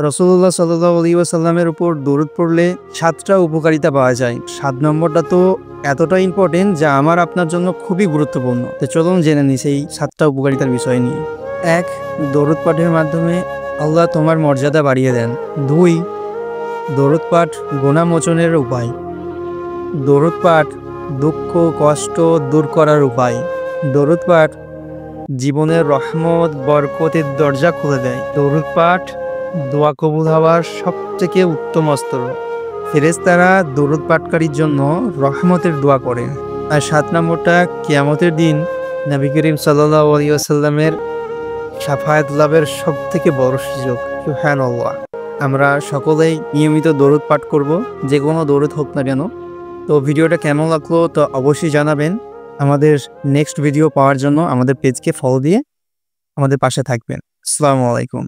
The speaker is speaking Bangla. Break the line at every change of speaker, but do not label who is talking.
রাসূলুল্লাহ সাল্লাল্লাহু আলাইহি ওয়াসাল্লামের উপর দরুদ পড়লে 7টা উপকারিতা পাওয়া যায়। 7 নম্বরটা তো এতটা ইম্পর্টেন্ট যা আমার আপনার জন্য খুবই গুরুত্বপূর্ণ। তো চলুন জেনে নিই সেই 7টা উপকারিতার বিষয় নিয়ে। 1. দরুদ পাঠের মাধ্যমে আল্লাহ তোমার মর্যাদা বাড়িয়ে দেন। 2. দরুদ পাঠ গুনাহ মোচনের উপায়। দরুদ পাঠ দুঃখ কষ্ট দূর করার উপায়। দরুদ পাঠ জীবনের রহমত বরকতের দরজা খুলে দেয়। দরুদ পাঠ দোয়া কবুল হওয়ার সবথেকে উত্তম অস্ত্র। ফেরেশতারা দরুদ পাঠকারীর জন্য রহমতের দোয়া করে। আর 7 নম্বরটা কিয়ামতের দিন নবী করিম সাল্লাল্লাহু আলাইহি ওয়াসাল্লামের শাফায়াত লাভের সবথেকে বড় সুযোগ। সুবহানাল্লাহ। আমরা সকলেই নিয়মিত দরুদ পাঠ করব, যে কোনো দরুদ হোক না কেন। তো ভিডিওটা কেমন লাগলো তো অবশ্যই জানাবেন। আমাদের নেক্সট ভিডিও পাওয়ার জন্য আমাদের পেজকে ফলো দিয়ে আমাদের পাশে থাকবেন। আসসালামু আলাইকুম।